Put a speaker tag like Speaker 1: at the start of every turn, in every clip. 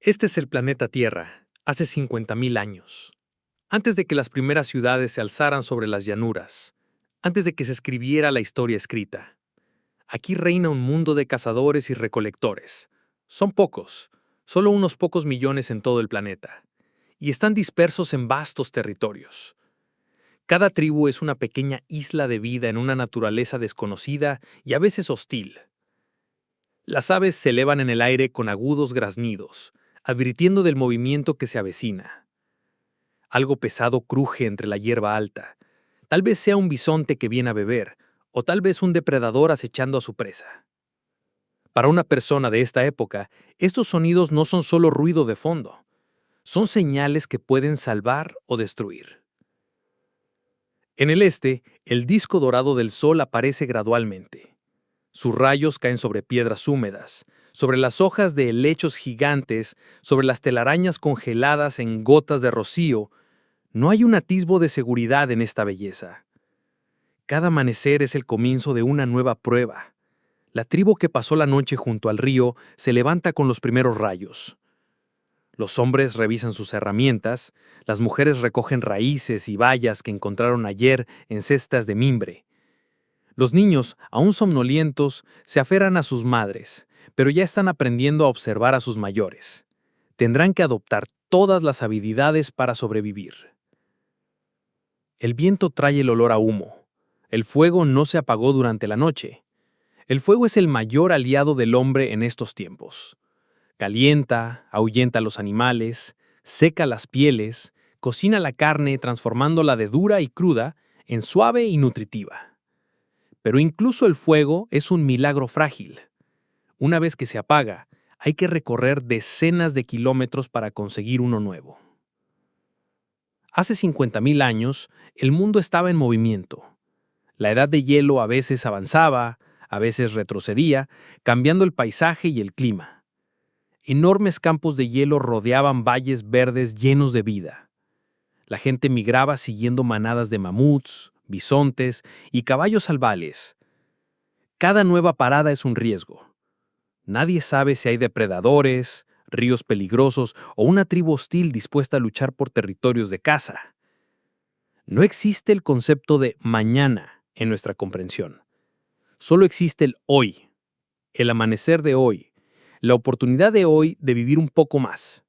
Speaker 1: Este es el planeta Tierra, hace 50.000 años. Antes de que las primeras ciudades se alzaran sobre las llanuras, antes de que se escribiera la historia escrita. Aquí reina un mundo de cazadores y recolectores. Son pocos, solo unos pocos millones en todo el planeta, y están dispersos en vastos territorios. Cada tribu es una pequeña isla de vida en una naturaleza desconocida y a veces hostil. Las aves se elevan en el aire con agudos graznidos, advirtiendo del movimiento que se avecina. Algo pesado cruje entre la hierba alta. Tal vez sea un bisonte que viene a beber, o tal vez un depredador acechando a su presa. Para una persona de esta época, estos sonidos no son solo ruido de fondo. Son señales que pueden salvar o destruir. En el este, el disco dorado del sol aparece gradualmente. Sus rayos caen sobre piedras húmedas, sobre las hojas de helechos gigantes, sobre las telarañas congeladas en gotas de rocío. No hay un atisbo de seguridad en esta belleza. Cada amanecer es el comienzo de una nueva prueba. La tribu que pasó la noche junto al río se levanta con los primeros rayos. Los hombres revisan sus herramientas, las mujeres recogen raíces y bayas que encontraron ayer en cestas de mimbre. Los niños, aún somnolientos, se aferran a sus madres, pero ya están aprendiendo a observar a sus mayores. Tendrán que adoptar todas las habilidades para sobrevivir. El viento trae el olor a humo. El fuego no se apagó durante la noche. El fuego es el mayor aliado del hombre en estos tiempos. Calienta, ahuyenta a los animales, seca las pieles, cocina la carne transformándola de dura y cruda en suave y nutritiva. Pero incluso el fuego es un milagro frágil. Una vez que se apaga, hay que recorrer decenas de kilómetros para conseguir uno nuevo. Hace 50.000 años, el mundo estaba en movimiento. La edad de hielo a veces avanzaba, a veces retrocedía, cambiando el paisaje y el clima. Enormes campos de hielo rodeaban valles verdes llenos de vida. La gente migraba siguiendo manadas de mamuts, bisontes y caballos salvajes. Cada nueva parada es un riesgo. Nadie sabe si hay depredadores, ríos peligrosos o una tribu hostil dispuesta a luchar por territorios de caza. No existe el concepto de mañana en nuestra comprensión. Solo existe el hoy, el amanecer de hoy, la oportunidad de hoy de vivir un poco más.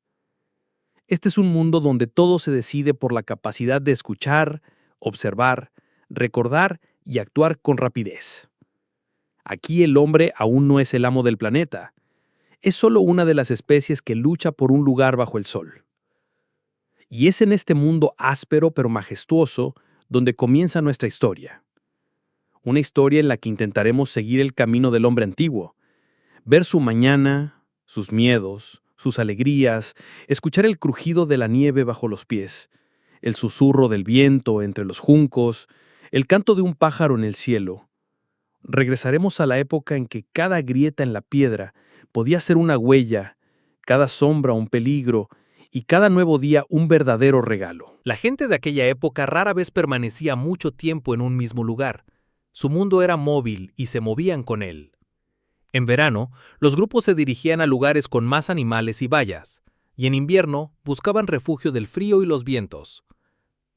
Speaker 1: Este es un mundo donde todo se decide por la capacidad de escuchar, observar, recordar y actuar con rapidez. Aquí el hombre aún no es el amo del planeta. Es solo una de las especies que lucha por un lugar bajo el sol. Y es en este mundo áspero pero majestuoso donde comienza nuestra historia. Una historia en la que intentaremos seguir el camino del hombre antiguo, ver su mañana, sus miedos, sus alegrías, escuchar el crujido de la nieve bajo los pies, el susurro del viento entre los juncos, el canto de un pájaro en el cielo. Regresaremos a la época en que cada grieta en la piedra podía ser una huella, cada sombra un peligro y cada nuevo día un verdadero regalo.
Speaker 2: La gente de aquella época rara vez permanecía mucho tiempo en un mismo lugar. Su mundo era móvil y se movían con él. En verano, los grupos se dirigían a lugares con más animales y bayas, y en invierno buscaban refugio del frío y los vientos.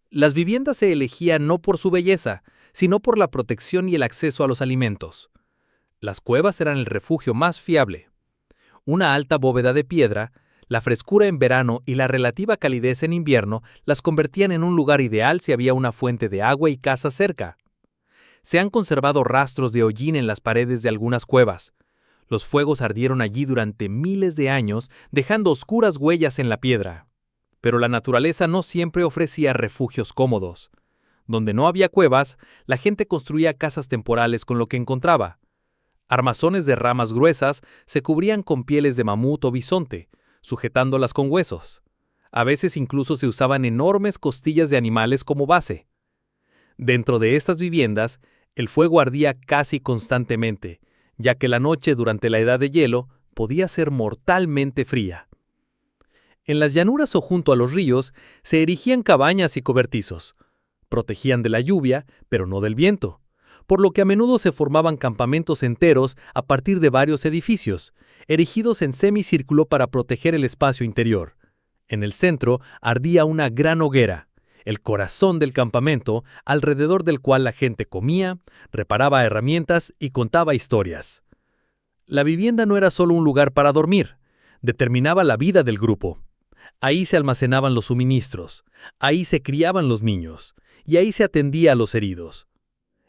Speaker 2: Las viviendas se elegían no por su belleza, sino por la protección y el acceso a los alimentos. Las cuevas eran el refugio más fiable. Una alta bóveda de piedra, la frescura en verano y la relativa calidez en invierno las convertían en un lugar ideal si había una fuente de agua y casa cerca. Se han conservado rastros de hollín en las paredes de algunas cuevas. Los fuegos ardieron allí durante miles de años, dejando oscuras huellas en la piedra. Pero la naturaleza no siempre ofrecía refugios cómodos. Donde no había cuevas, la gente construía casas temporales con lo que encontraba. Armazones de ramas gruesas se cubrían con pieles de mamut o bisonte, sujetándolas con huesos. A veces incluso se usaban enormes costillas de animales como base. Dentro de estas viviendas, el fuego ardía casi constantemente, ya que la noche durante la edad de hielo podía ser mortalmente fría. En las llanuras o junto a los ríos se erigían cabañas y cobertizos. Protegían de la lluvia, pero no del viento. por lo que a menudo se formaban campamentos enteros a partir de varios edificios, erigidos en semicírculo para proteger el espacio interior. En el centro ardía una gran hoguera, el corazón del campamento, alrededor del cual la gente comía, reparaba herramientas y contaba historias. La vivienda no era solo un lugar para dormir, determinaba la vida del grupo. Ahí se almacenaban los suministros, ahí se criaban los niños, y ahí se atendía a los heridos.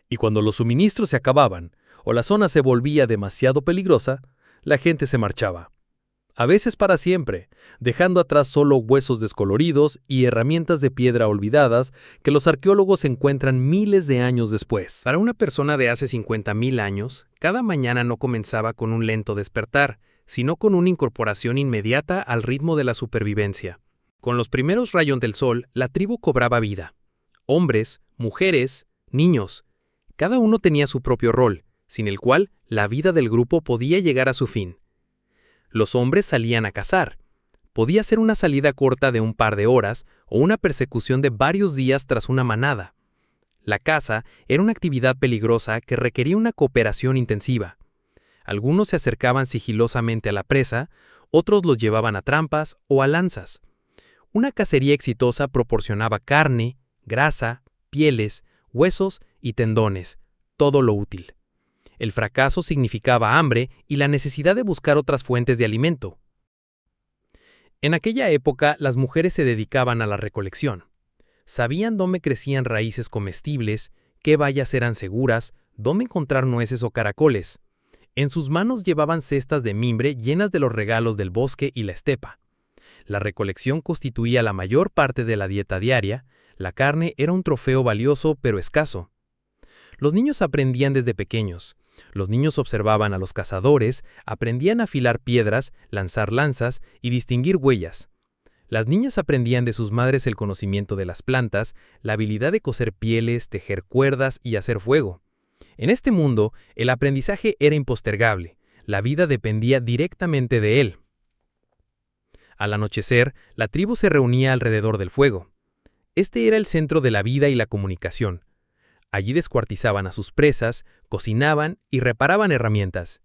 Speaker 2: Y cuando los suministros se acababan, o la zona se volvía demasiado peligrosa, la gente se marchaba. A veces para siempre, dejando atrás solo huesos descoloridos y herramientas de piedra olvidadas que los arqueólogos encuentran miles de años después.
Speaker 1: Para una persona de hace 50.000 años, cada mañana no comenzaba con un lento despertar, sino con una incorporación inmediata al ritmo de la supervivencia. Con los primeros rayos del sol, la tribu cobraba vida. Hombres, mujeres, niños. Cada uno tenía su propio rol, sin el cual la vida del grupo podía llegar a su fin. Los hombres salían a cazar. Podía ser una salida corta de un par de horas o una persecución de varios días tras una manada. La caza era una actividad peligrosa que requería una cooperación intensiva. Algunos se acercaban sigilosamente a la presa, otros los llevaban a trampas o a lanzas. Una cacería exitosa proporcionaba carne, grasa, pieles, huesos y tendones, todo lo útil. El fracaso significaba hambre y la necesidad de buscar otras fuentes de alimento. En aquella época, las mujeres se dedicaban a la recolección. Sabían dónde crecían raíces comestibles, qué bayas eran seguras, dónde encontrar nueces o caracoles. En sus manos llevaban cestas de mimbre llenas de los regalos del bosque y la estepa. La recolección constituía la mayor parte de la dieta diaria. La carne era un trofeo valioso pero escaso. Los niños aprendían desde pequeños. Los niños observaban a los cazadores, aprendían a afilar piedras, lanzar lanzas y distinguir huellas. Las niñas aprendían de sus madres el conocimiento de las plantas, la habilidad de coser pieles, tejer cuerdas y hacer fuego. En este mundo, el aprendizaje era impostergable. La vida dependía directamente de él. Al anochecer, la tribu se reunía alrededor del fuego. Este era el centro de la vida y la comunicación. Allí descuartizaban a sus presas, cocinaban y reparaban herramientas.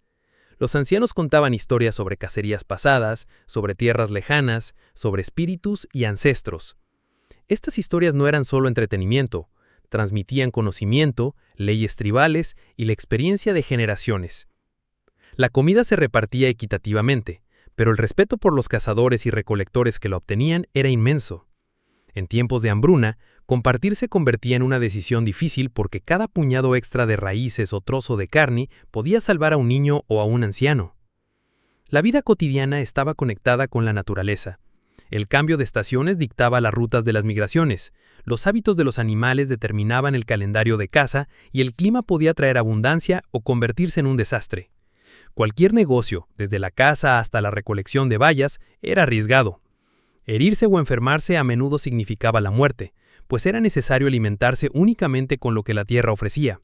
Speaker 1: Los ancianos contaban historias sobre cacerías pasadas, sobre tierras lejanas, sobre espíritus y ancestros. Estas historias no eran solo entretenimiento, transmitían conocimiento, leyes tribales y la experiencia de generaciones. La comida se repartía equitativamente, pero el respeto por los cazadores y recolectores que la obtenían era inmenso. En tiempos de hambruna, compartir se convertía en una decisión difícil porque cada puñado extra de raíces o trozo de carne podía salvar a un niño o a un anciano. La vida cotidiana estaba conectada con la naturaleza. El cambio de estaciones dictaba las rutas de las migraciones, los hábitos de los animales determinaban el calendario de caza y el clima podía traer abundancia o convertirse en un desastre. Cualquier negocio, desde la caza hasta la recolección de bayas, era arriesgado. Herirse o enfermarse a menudo significaba la muerte, pues era necesario alimentarse únicamente con lo que la tierra ofrecía: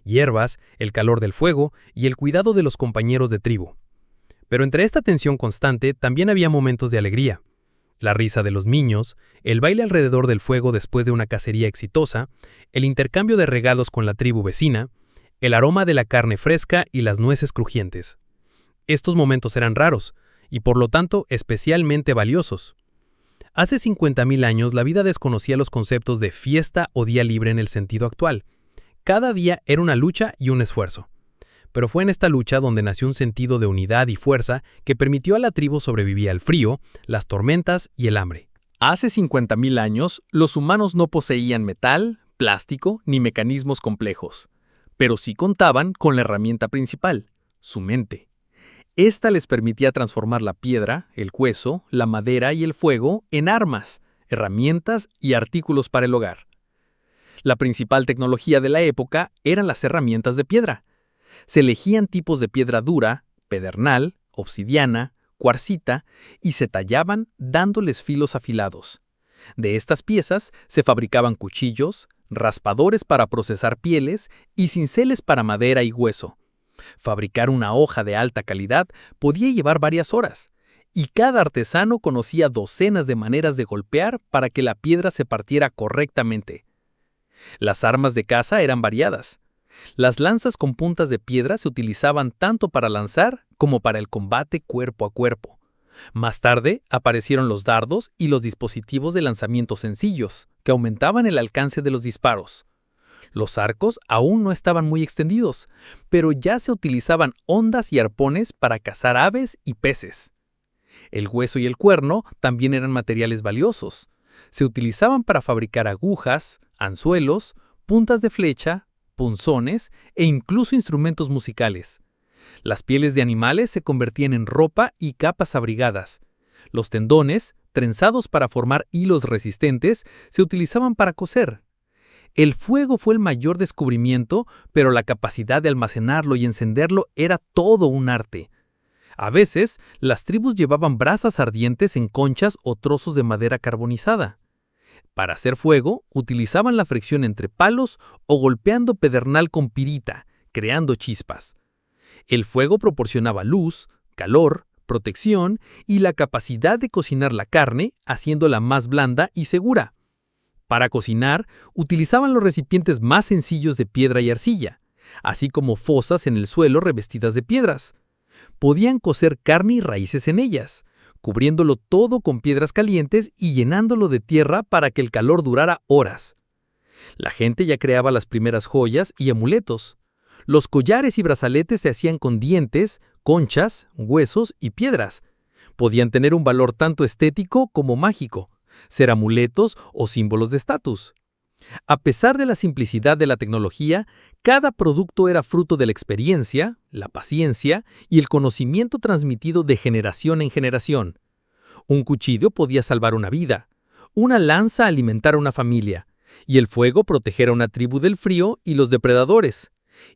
Speaker 1: hierbas, el calor del fuego y el cuidado de los compañeros de tribu. Pero entre esta tensión constante también había momentos de alegría. La risa de los niños, el baile alrededor del fuego después de una cacería exitosa, el intercambio de regalos con la tribu vecina, el aroma de la carne fresca y las nueces crujientes. Estos momentos eran raros y por lo tanto especialmente valiosos. Hace 50.000 años la vida desconocía los conceptos de fiesta o día libre en el sentido actual. Cada día era una lucha y un esfuerzo. Pero fue en esta lucha donde nació un sentido de unidad y fuerza que permitió a la tribu sobrevivir al frío, las tormentas y el hambre.
Speaker 3: Hace 50.000 años, los humanos no poseían metal, plástico ni mecanismos complejos, pero sí contaban con la herramienta principal, su mente. Esta les permitía transformar la piedra, el hueso, la madera y el fuego en armas, herramientas y artículos para el hogar. La principal tecnología de la época eran las herramientas de piedra. Se elegían tipos de piedra dura, pedernal, obsidiana, cuarcita y se tallaban dándoles filos afilados. De estas piezas se fabricaban cuchillos, raspadores para procesar pieles y cinceles para madera y hueso. Fabricar una hoja de alta calidad podía llevar varias horas, y cada artesano conocía docenas de maneras de golpear para que la piedra se partiera correctamente. Las armas de caza eran variadas. Las lanzas con puntas de piedra se utilizaban tanto para lanzar como para el combate cuerpo a cuerpo. Más tarde aparecieron los dardos y los dispositivos de lanzamiento sencillos, que aumentaban el alcance de los disparos. Los arcos aún no estaban muy extendidos, pero ya se utilizaban hondas y arpones para cazar aves y peces. El hueso y el cuerno también eran materiales valiosos. Se utilizaban para fabricar agujas, anzuelos, puntas de flecha, punzones e incluso instrumentos musicales. Las pieles de animales se convertían en ropa y capas abrigadas. Los tendones, trenzados para formar hilos resistentes, se utilizaban para coser. El fuego fue el mayor descubrimiento, pero la capacidad de almacenarlo y encenderlo era todo un arte. A veces, las tribus llevaban brasas ardientes en conchas o trozos de madera carbonizada. Para hacer fuego, utilizaban la fricción entre palos o golpeando pedernal con pirita, creando chispas. El fuego proporcionaba luz, calor, protección y la capacidad de cocinar la carne, haciéndola más blanda y segura. Para cocinar, utilizaban los recipientes más sencillos de piedra y arcilla, así como fosas en el suelo revestidas de piedras. Podían cocer carne y raíces en ellas, cubriéndolo todo con piedras calientes y llenándolo de tierra para que el calor durara horas. La gente ya creaba las primeras joyas y amuletos. Los collares y brazaletes se hacían con dientes, conchas, huesos y piedras. Podían tener un valor tanto estético como mágico, ser amuletos o símbolos de estatus. A pesar de la simplicidad de la tecnología, cada producto era fruto de la experiencia, la paciencia y el conocimiento transmitido de generación en generación. Un cuchillo podía salvar una vida, una lanza alimentar a una familia, y el fuego proteger a una tribu del frío y los depredadores.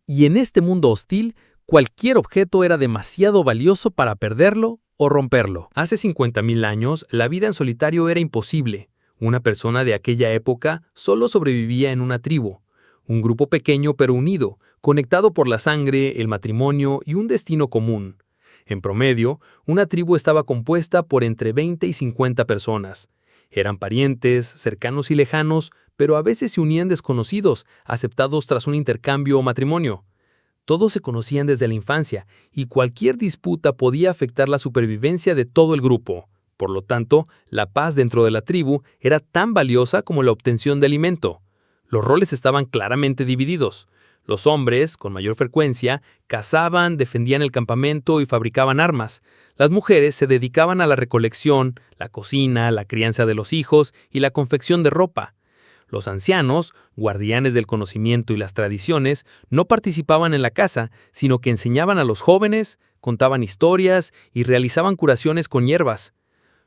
Speaker 3: Y en este mundo hostil, cualquier objeto era demasiado valioso para perderlo o romperlo.
Speaker 1: Hace 50.000 años, la vida en solitario era imposible. Una persona de aquella época solo sobrevivía en una tribu, un grupo pequeño pero unido, conectado por la sangre, el matrimonio y un destino común. En promedio, una tribu estaba compuesta por entre 20 y 50 personas. Eran parientes, cercanos y lejanos, pero a veces se unían desconocidos, aceptados tras un intercambio o matrimonio. Todos se conocían desde la infancia, y cualquier disputa podía afectar la supervivencia de todo el grupo. Por lo tanto, la paz dentro de la tribu era tan valiosa como la obtención de alimento. Los roles estaban claramente divididos. Los hombres, con mayor frecuencia, cazaban, defendían el campamento y fabricaban armas. Las mujeres se dedicaban a la recolección, la cocina, la crianza de los hijos y la confección de ropa. Los ancianos, guardianes del conocimiento y las tradiciones, no participaban en la caza, sino que enseñaban a los jóvenes, contaban historias y realizaban curaciones con hierbas.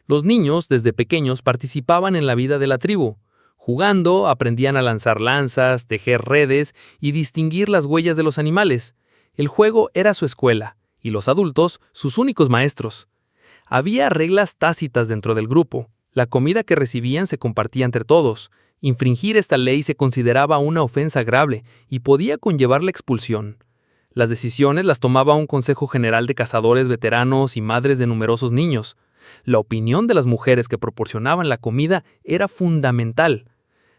Speaker 1: Los niños, desde pequeños, participaban en la vida de la tribu. Jugando, aprendían a lanzar lanzas, tejer redes y distinguir las huellas de los animales. El juego era su escuela, y los adultos, sus únicos maestros. Había reglas tácitas dentro del grupo. La comida que recibían se compartía entre todos. Infringir esta ley se consideraba una ofensa grave y podía conllevar la expulsión. Las decisiones las tomaba un consejo general de cazadores veteranos y madres de numerosos niños. La opinión de las mujeres que proporcionaban la comida era fundamental.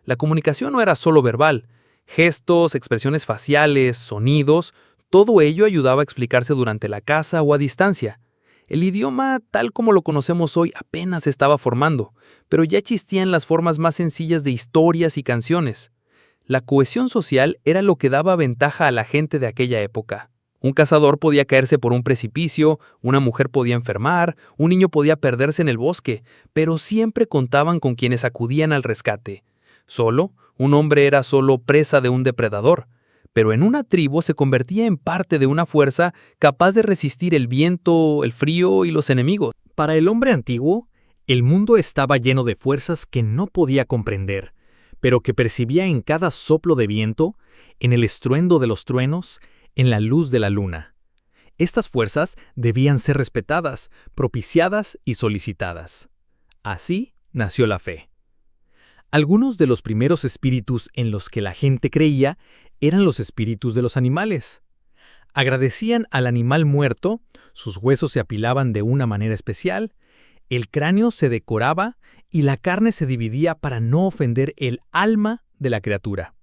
Speaker 1: La comunicación no era solo verbal. Gestos, expresiones faciales, sonidos, todo ello ayudaba a explicarse durante la caza o a distancia. El idioma, tal como lo conocemos hoy, apenas se estaba formando, pero ya existían las formas más sencillas de historias y canciones. La cohesión social era lo que daba ventaja a la gente de aquella época. Un cazador podía caerse por un precipicio, una mujer podía enfermar, un niño podía perderse en el bosque, pero siempre contaban con quienes acudían al rescate. Un hombre era solo presa de un depredador, pero en una tribu se convertía en parte de una fuerza capaz de resistir el viento, el frío y los enemigos.
Speaker 2: Para el hombre antiguo, el mundo estaba lleno de fuerzas que no podía comprender, pero que percibía en cada soplo de viento, en el estruendo de los truenos, en la luz de la luna. Estas fuerzas debían ser respetadas, propiciadas y solicitadas. Así nació la fe. Algunos de los primeros espíritus en los que la gente creía eran los espíritus de los animales. Agradecían al animal muerto, sus huesos se apilaban de una manera especial, el cráneo se decoraba y la carne se dividía para no ofender el alma de la criatura.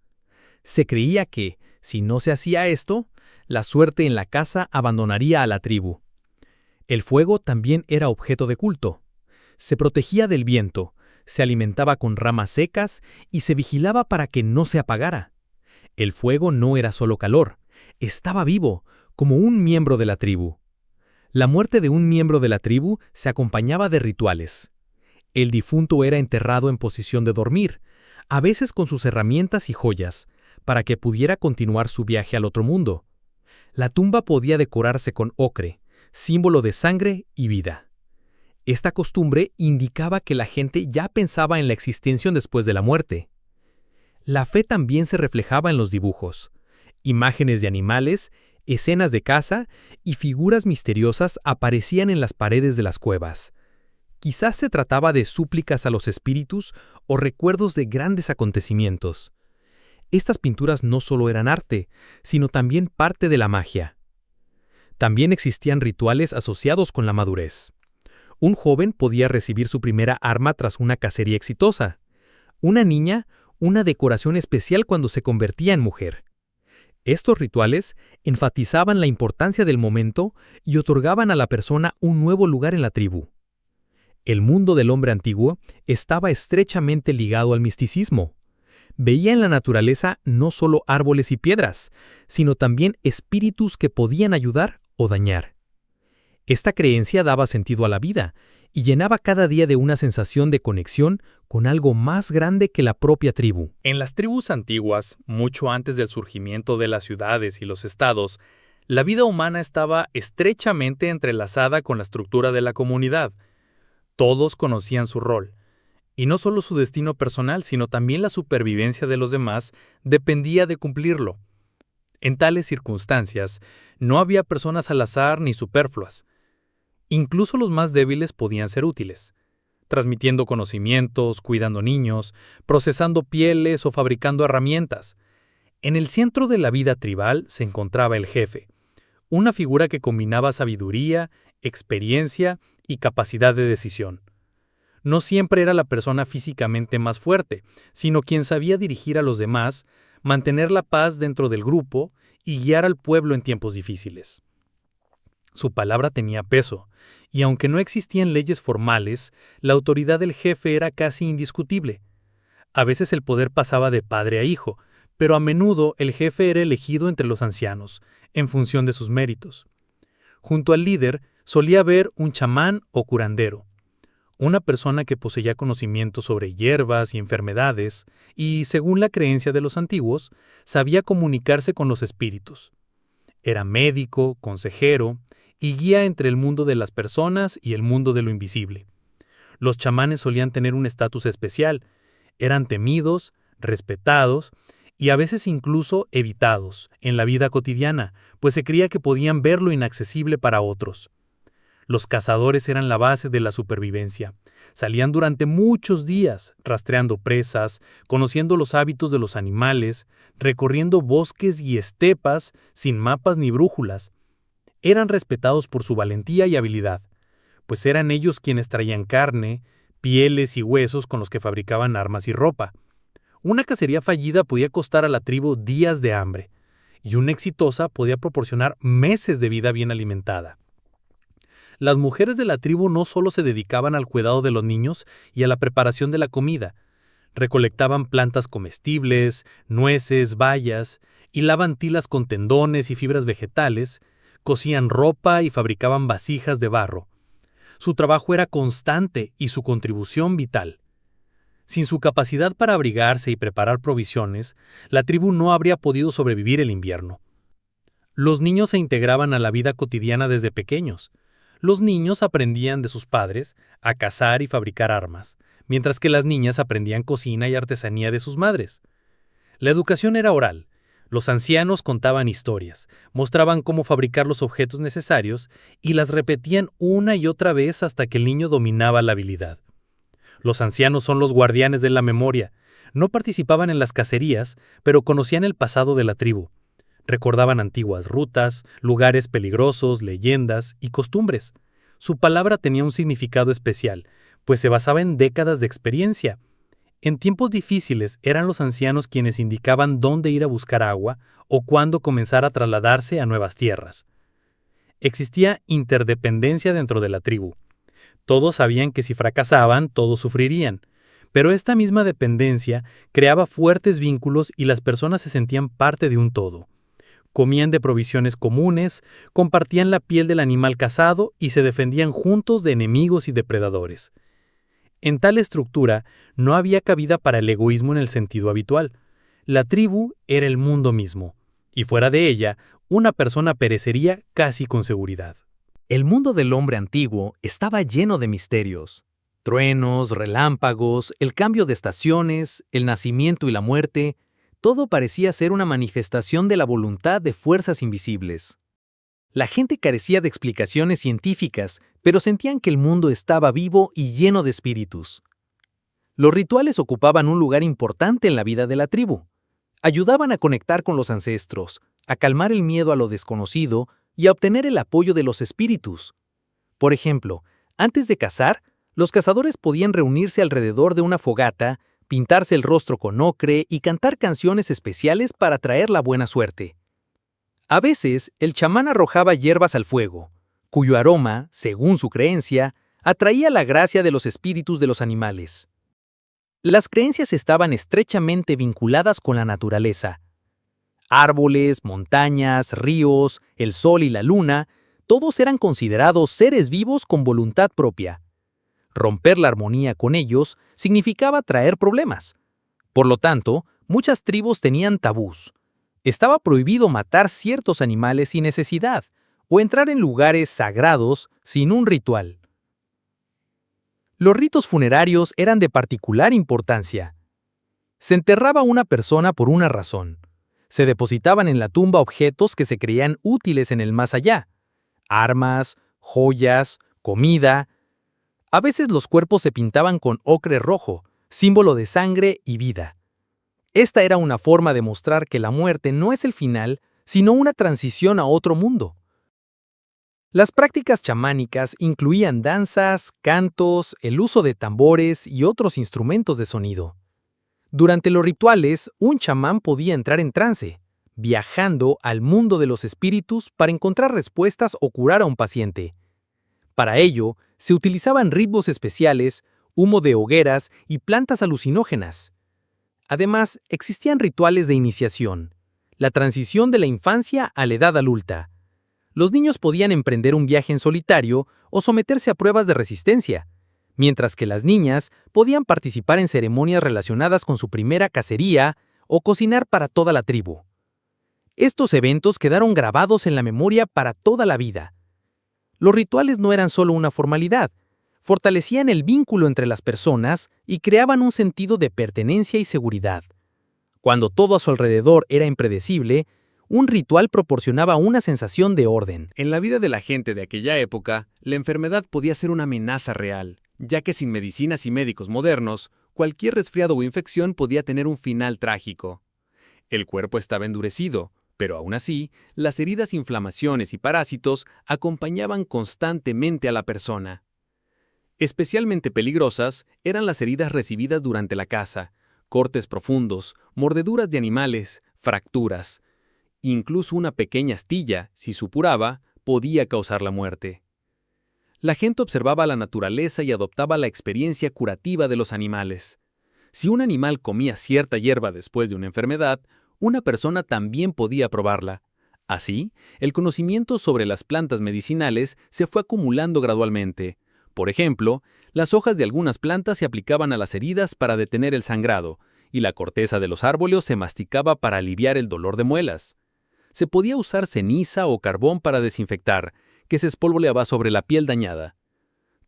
Speaker 2: Se creía que, Si no se hacía esto, la suerte en la casa abandonaría a la tribu. El fuego también era objeto de culto. Se protegía del viento, se alimentaba con ramas secas y se vigilaba para que no se apagara. El fuego no era solo calor, estaba vivo, como un miembro de la tribu. La muerte de un miembro de la tribu se acompañaba de rituales. El difunto era enterrado en posición de dormir, a veces con sus herramientas y joyas, para que pudiera continuar su viaje al otro mundo. La tumba podía decorarse con ocre, símbolo de sangre y vida. Esta costumbre indicaba que la gente ya pensaba en la existencia después de la muerte. La fe también se reflejaba en los dibujos. Imágenes de animales, escenas de caza y figuras misteriosas aparecían en las paredes de las cuevas. Quizás se trataba de súplicas a los espíritus o recuerdos de grandes acontecimientos. Estas pinturas no solo eran arte, sino también parte de la magia. También existían rituales asociados con la madurez. Un joven podía recibir su primera arma tras una cacería exitosa. Una niña, una decoración especial cuando se convertía en mujer. Estos rituales enfatizaban la importancia del momento y otorgaban a la persona un nuevo lugar en la tribu. El mundo del hombre antiguo estaba estrechamente ligado al misticismo. Veía en la naturaleza no solo árboles y piedras, sino también espíritus que podían ayudar o dañar. Esta creencia daba sentido a la vida y llenaba cada día de una sensación de conexión con algo más grande que la propia tribu.
Speaker 3: En las tribus antiguas, mucho antes del surgimiento de las ciudades y los estados, la vida humana estaba estrechamente entrelazada con la estructura de la comunidad. Todos conocían su rol, y no solo su destino personal, sino también la supervivencia de los demás dependía de cumplirlo. En tales circunstancias, no había personas al azar ni superfluas. Incluso los más débiles podían ser útiles, transmitiendo conocimientos, cuidando niños, procesando pieles o fabricando herramientas. En el centro de la vida tribal se encontraba el jefe, una figura que combinaba sabiduría, experiencia y capacidad de decisión. No siempre era la persona físicamente más fuerte, sino quien sabía dirigir a los demás, mantener la paz dentro del grupo y guiar al pueblo en tiempos difíciles. Su palabra tenía peso, y aunque no existían leyes formales, la autoridad del jefe era casi indiscutible. A veces el poder pasaba de padre a hijo, pero a menudo el jefe era elegido entre los ancianos, en función de sus méritos. Junto al líder solía haber un chamán o curandero, una persona que poseía conocimientos sobre hierbas y enfermedades y, según la creencia de los antiguos, sabía comunicarse con los espíritus. Era médico, consejero y guía entre el mundo de las personas y el mundo de lo invisible. Los chamanes solían tener un estatus especial, eran temidos, respetados y a veces incluso evitados en la vida cotidiana, pues se creía que podían ver lo inaccesible para otros. Los cazadores eran la base de la supervivencia. Salían durante muchos días, rastreando presas, conociendo los hábitos de los animales, recorriendo bosques y estepas sin mapas ni brújulas. Eran respetados por su valentía y habilidad, pues eran ellos quienes traían carne, pieles y huesos con los que fabricaban armas y ropa. Una cacería fallida podía costar a la tribu días de hambre, y una exitosa podía proporcionar meses de vida bien alimentada. Las mujeres de la tribu no solo se dedicaban al cuidado de los niños y a la preparación de la comida, recolectaban plantas comestibles, nueces, bayas, hilaban tilas con tendones y fibras vegetales, cosían ropa y fabricaban vasijas de barro. Su trabajo era constante y su contribución vital. Sin su capacidad para abrigarse y preparar provisiones, la tribu no habría podido sobrevivir el invierno. Los niños se integraban a la vida cotidiana desde pequeños. Los niños aprendían de sus padres a cazar y fabricar armas, mientras que las niñas aprendían cocina y artesanía de sus madres. La educación era oral. Los ancianos contaban historias, mostraban cómo fabricar los objetos necesarios y las repetían una y otra vez hasta que el niño dominaba la habilidad. Los ancianos son los guardianes de la memoria. No participaban en las cacerías, pero conocían el pasado de la tribu. Recordaban antiguas rutas, lugares peligrosos, leyendas y costumbres. Su palabra tenía un significado especial, pues se basaba en décadas de experiencia. En tiempos difíciles eran los ancianos quienes indicaban dónde ir a buscar agua o cuándo comenzar a trasladarse a nuevas tierras. Existía interdependencia dentro de la tribu. Todos sabían que si fracasaban, todos sufrirían, pero esta misma dependencia creaba fuertes vínculos y las personas se sentían parte de un todo. Comían de provisiones comunes, compartían la piel del animal cazado y se defendían juntos de enemigos y depredadores. En tal estructura no había cabida para el egoísmo en el sentido habitual. La tribu era el mundo mismo, y fuera de ella, una persona perecería casi con seguridad.
Speaker 2: El mundo del hombre antiguo estaba lleno de misterios. Truenos, relámpagos, el cambio de estaciones, el nacimiento y la muerte, todo parecía ser una manifestación de la voluntad de fuerzas invisibles. La gente carecía de explicaciones científicas, pero sentían que el mundo estaba vivo y lleno de espíritus. Los rituales ocupaban un lugar importante en la vida de la tribu. Ayudaban a conectar con los ancestros, a calmar el miedo a lo desconocido y a obtener el apoyo de los espíritus. Por ejemplo, antes de cazar, los cazadores podían reunirse alrededor de una fogata, pintarse el rostro con ocre y cantar canciones especiales para traer la buena suerte. A veces, el chamán arrojaba hierbas al fuego, cuyo aroma, según su creencia, atraía la gracia de los espíritus de los animales. Las creencias estaban estrechamente vinculadas con la naturaleza. Árboles, montañas, ríos, el sol y la luna, todos eran considerados seres vivos con voluntad propia. Romper la armonía con ellos significaba traer problemas. Por lo tanto, muchas tribus tenían tabús. Estaba prohibido matar ciertos animales sin necesidad o entrar en lugares sagrados sin un ritual. Los ritos funerarios eran de particular importancia. Se enterraba a una persona por una razón. Se depositaban en la tumba objetos que se creían útiles en el más allá: armas, joyas, comida. A veces los cuerpos se pintaban con ocre rojo, símbolo de sangre y vida. Esta era una forma de mostrar que la muerte no es el final, sino una transición a otro mundo. Las prácticas chamánicas incluían danzas, cantos, el uso de tambores y otros instrumentos de sonido. Durante los rituales, un chamán podía entrar en trance, viajando al mundo de los espíritus para encontrar respuestas o curar a un paciente. Para ello, se utilizaban ritmos especiales, humo de hogueras y plantas alucinógenas. Además, existían rituales de iniciación, la transición de la infancia a la edad adulta. Los niños podían emprender un viaje en solitario o someterse a pruebas de resistencia, mientras que las niñas podían participar en ceremonias relacionadas con su primera cacería o cocinar para toda la tribu. Estos eventos quedaron grabados en la memoria para toda la vida. Los rituales no eran solo una formalidad, fortalecían el vínculo entre las personas y creaban un sentido de pertenencia y seguridad. Cuando todo a su alrededor era impredecible, un ritual proporcionaba una sensación de orden.
Speaker 1: En la vida de la gente de aquella época, la enfermedad podía ser una amenaza real, ya que sin medicinas y médicos modernos, cualquier resfriado o infección podía tener un final trágico. El cuerpo estaba endurecido, pero aún así, las heridas, inflamaciones y parásitos acompañaban constantemente a la persona. Especialmente peligrosas eran las heridas recibidas durante la caza, cortes profundos, mordeduras de animales, fracturas. Incluso una pequeña astilla, si supuraba, podía causar la muerte. La gente observaba la naturaleza y adoptaba la experiencia curativa de los animales. Si un animal comía cierta hierba después de una enfermedad, una persona también podía probarla. Así, el conocimiento sobre las plantas medicinales se fue acumulando gradualmente. Por ejemplo, las hojas de algunas plantas se aplicaban a las heridas para detener el sangrado, y la corteza de los árboles se masticaba para aliviar el dolor de muelas. Se podía usar ceniza o carbón para desinfectar, que se espolvoreaba sobre la piel dañada.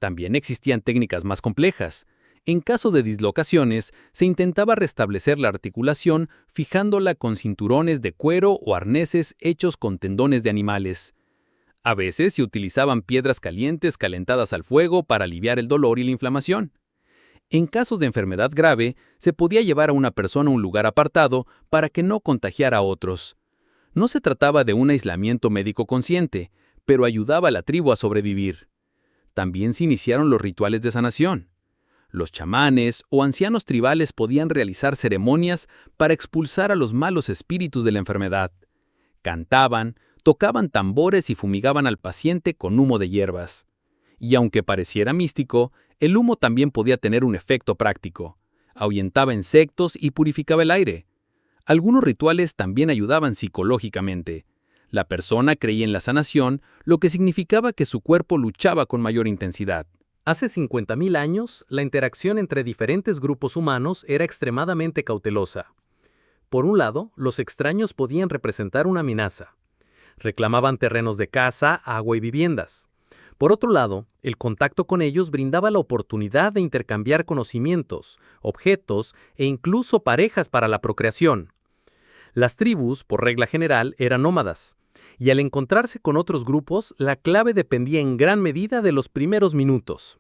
Speaker 1: También existían técnicas más complejas. En caso de dislocaciones, se intentaba restablecer la articulación fijándola con cinturones de cuero o arneses hechos con tendones de animales. A veces se utilizaban piedras calientes calentadas al fuego para aliviar el dolor y la inflamación. En casos de enfermedad grave, se podía llevar a una persona a un lugar apartado para que no contagiara a otros. No se trataba de un aislamiento médico consciente, pero ayudaba a la tribu a sobrevivir. También se iniciaron los rituales de sanación.
Speaker 3: Los chamanes o ancianos tribales podían realizar ceremonias para expulsar a los malos espíritus de la enfermedad. Cantaban, tocaban tambores y fumigaban al paciente con humo de hierbas. Y aunque pareciera místico, el humo también podía tener un efecto práctico. Ahuyentaba insectos y purificaba el aire. Algunos rituales también ayudaban psicológicamente. La persona creía en la sanación, lo que significaba que su cuerpo luchaba con mayor intensidad.
Speaker 2: Hace 50.000 años, la interacción entre diferentes grupos humanos era extremadamente cautelosa. Por un lado, los extraños podían representar una amenaza. Reclamaban terrenos de caza, agua y viviendas. Por otro lado, el contacto con ellos brindaba la oportunidad de intercambiar conocimientos, objetos e incluso parejas para la procreación. Las tribus, por regla general, eran nómadas, y al encontrarse con otros grupos, la clave dependía en gran medida de los primeros minutos.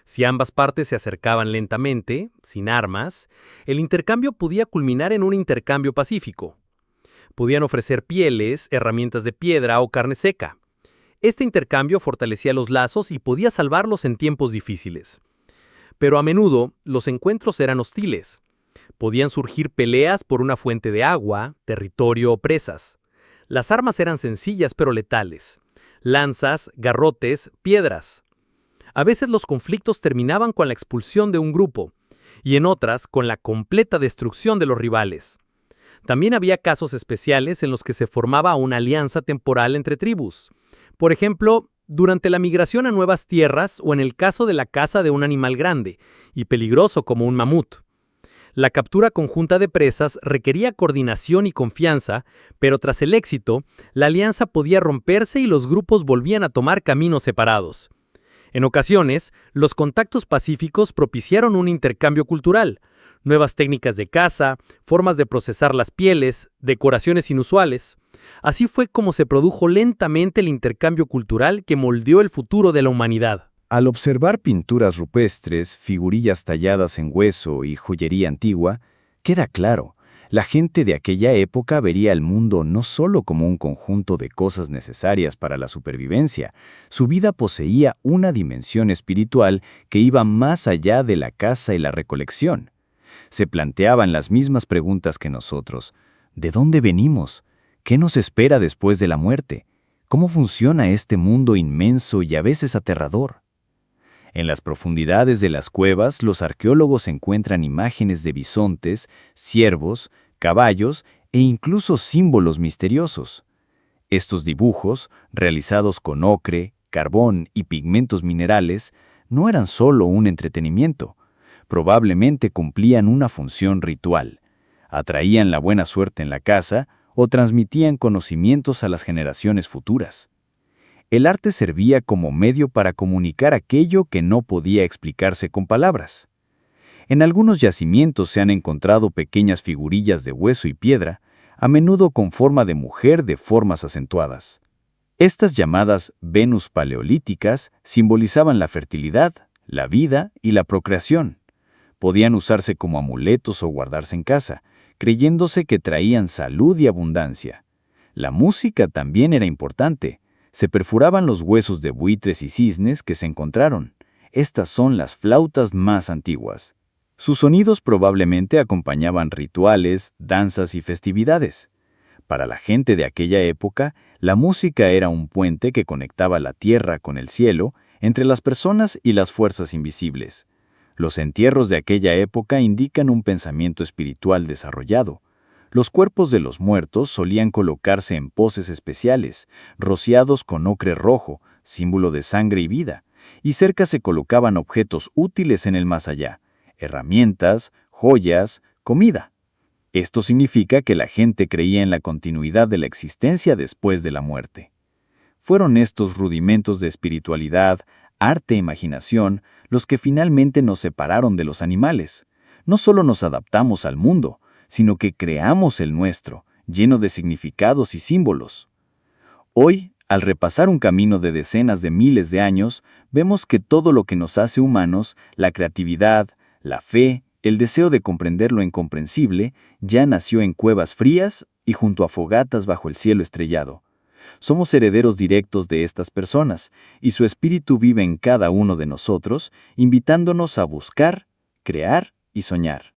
Speaker 2: Si ambas partes se acercaban lentamente, sin armas, el intercambio podía culminar en un intercambio pacífico. Podían ofrecer pieles, herramientas de piedra o carne seca. Este intercambio fortalecía los lazos y podía salvarlos en tiempos difíciles. Pero a menudo, los encuentros eran hostiles. Podían surgir peleas por una fuente de agua, territorio o presas. Las armas eran sencillas pero letales. Lanzas, garrotes, piedras. A veces los conflictos terminaban con la expulsión de un grupo, y en otras con la completa destrucción de los rivales. También había casos especiales en los que se formaba una alianza temporal entre tribus. Por ejemplo, durante la migración a nuevas tierras o en el caso de la caza de un animal grande y peligroso como un mamut. La captura conjunta de presas requería coordinación y confianza, pero tras el éxito, la alianza podía romperse y los grupos volvían a tomar caminos separados. En ocasiones, los contactos pacíficos propiciaron un intercambio cultural, nuevas técnicas de caza, formas de procesar las pieles, decoraciones inusuales. Así fue como se produjo lentamente el intercambio cultural que moldeó el futuro de la humanidad.
Speaker 4: Al observar pinturas rupestres, figurillas talladas en hueso y joyería antigua, queda claro, la gente de aquella época vería el mundo no solo como un conjunto de cosas necesarias para la supervivencia, su vida poseía una dimensión espiritual que iba más allá de la caza y la recolección. Se planteaban las mismas preguntas que nosotros. ¿De dónde venimos? ¿Qué nos espera después de la muerte? ¿Cómo funciona este mundo inmenso y a veces aterrador? En las profundidades de las cuevas, los arqueólogos encuentran imágenes de bisontes, ciervos, caballos e incluso símbolos misteriosos. Estos dibujos, realizados con ocre, carbón y pigmentos minerales, no eran solo un entretenimiento. Probablemente cumplían una función ritual. Atraían la buena suerte en la caza o transmitían conocimientos a las generaciones futuras. El arte servía como medio para comunicar aquello que no podía explicarse con palabras. En algunos yacimientos se han encontrado pequeñas figurillas de hueso y piedra, a menudo con forma de mujer de formas acentuadas. Estas llamadas Venus paleolíticas simbolizaban la fertilidad, la vida y la procreación. Podían usarse como amuletos o guardarse en casa, creyéndose que traían salud y abundancia. La música también era importante. Se perforaban los huesos de buitres y cisnes que se encontraron. Estas son las flautas más antiguas. Sus sonidos probablemente acompañaban rituales, danzas y festividades. Para la gente de aquella época, la música era un puente que conectaba la tierra con el cielo, entre las personas y las fuerzas invisibles. Los entierros de aquella época indican un pensamiento espiritual desarrollado. Los cuerpos de los muertos solían colocarse en poses especiales, rociados con ocre rojo, símbolo de sangre y vida, y cerca se colocaban objetos útiles en el más allá, herramientas, joyas, comida. Esto significa que la gente creía en la continuidad de la existencia después de la muerte. Fueron estos rudimentos de espiritualidad, arte e imaginación los que finalmente nos separaron de los animales. No solo nos adaptamos al mundo, sino que creamos el nuestro, lleno de significados y símbolos. Hoy, al repasar un camino de decenas de miles de años, vemos que todo lo que nos hace humanos, la creatividad, la fe, el deseo de comprender lo incomprensible, ya nació en cuevas frías y junto a fogatas bajo el cielo estrellado. Somos herederos directos de estas personas, y su espíritu vive en cada uno de nosotros, invitándonos a buscar, crear y soñar.